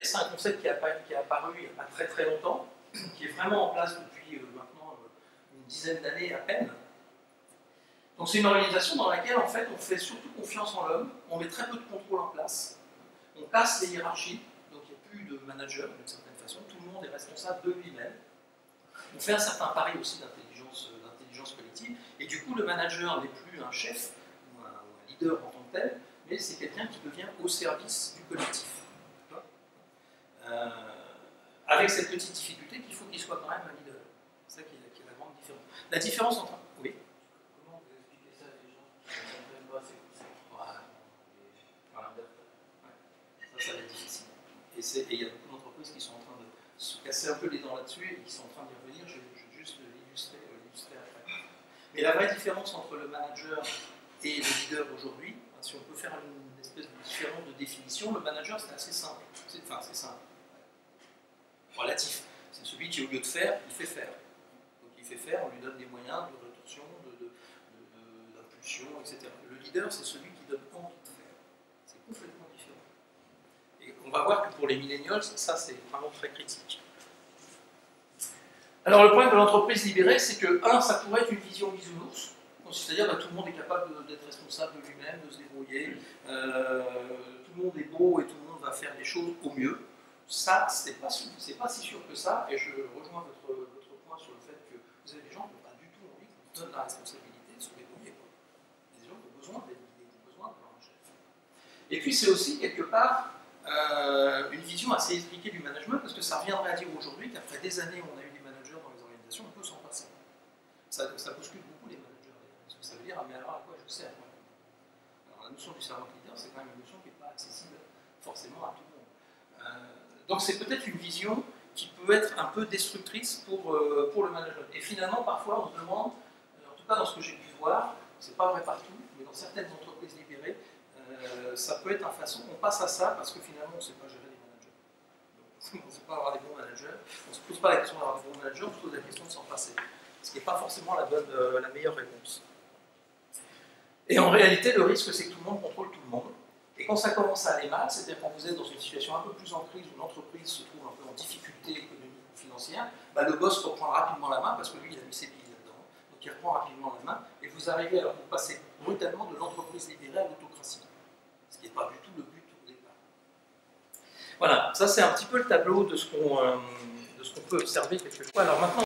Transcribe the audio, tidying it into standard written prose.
C'est un concept qui est apparu il n'y a pas très très longtemps, qui est vraiment en place depuis maintenant une dizaine d'années à peine. Donc c'est une organisation dans laquelle en fait on fait surtout confiance en l'homme, on met très peu de contrôle en place, on casse les hiérarchies, donc il n'y a plus de manager d'une certaine façon, tout le monde est responsable de lui-même. On fait un certain pari aussi d'intelligence collective, et du coup le manager n'est plus un chef ou un leader en tant que tel, mais c'est quelqu'un qui devient au service du collectif. Avec cette petite difficulté qu'il faut qu'il soit quand même un leader. C'est ça qui est la grande différence. La différence entre... Oui. Comment vous expliquez ça à des gens qui ne comprennent pas ces concepts? Voilà. Ouais. Ça va être difficile. Et il y a beaucoup d'entreprises qui sont en train de se casser un peu les dents là-dessus et qui sont en train d'y revenir. Je vais juste l'illustrer après. Mais la vraie différence entre le manager et le leader aujourd'hui, si on peut faire une espèce de différence de définition, le manager c'est assez simple. C'est simple. Relatif. C'est celui qui, au lieu de faire, il fait faire. Donc il fait faire, on lui donne des moyens de rétorsion, d'impulsion, etc. Le leader, c'est celui qui donne envie de faire. C'est complètement différent. Et on va voir que pour les millennials, ça c'est vraiment très critique. Alors le problème de l'entreprise libérée, c'est que, ça pourrait être une vision bisounours, c'est-à-dire tout le monde est capable d'être responsable de lui-même, de se débrouiller, tout le monde est beau et tout le monde va faire des choses au mieux. Ça, c'est pas si sûr que ça, et je rejoins votre point sur le fait que vous avez des gens qui n'ont pas du tout envie qu'on se donne la responsabilité de se débrouiller. Il y a des gens qui ont besoin d'être guidés, qui ont besoin d'avoir un chef. Et puis c'est aussi, quelque part, une vision assez expliquée du management, parce que ça reviendrait à dire aujourd'hui qu'après des années où on a eu des managers dans les organisations, on peut s'en passer. Ça bouscule beaucoup les managers, parce que ça veut dire, mais alors à quoi je sers? Alors la notion du servant leader, c'est quand même une notion qui n'est pas accessible forcément à tout le monde. Donc c'est peut-être une vision qui peut être un peu destructrice pour le management. Et finalement, parfois, on se demande, en tout cas dans ce que j'ai pu voir, c'est pas vrai partout, mais dans certaines entreprises libérées, ça peut être une façon, on passe à ça parce que finalement, on ne sait pas gérer les managers. Donc, on ne sait pas avoir des bons managers, on ne se pose pas la question d'avoir des bons managers, on se pose la question de s'en passer. Ce qui n'est pas forcément la meilleure réponse. Et en réalité, le risque, c'est que tout le monde contrôle tout le monde. Et quand ça commence à aller mal, c'est-à-dire quand vous êtes dans une situation un peu plus en crise, où l'entreprise se trouve un peu en difficulté économique ou financière, le boss reprend rapidement la main, parce que lui, il a mis ses billes là-dedans. Donc il reprend rapidement la main, et vous arrivez, alors vous passez brutalement de l'entreprise libérée à l'autocratie. Ce qui n'est pas du tout le but au départ. Voilà, ça c'est un petit peu le tableau de ce qu'on peut observer quelquefois. Alors maintenant,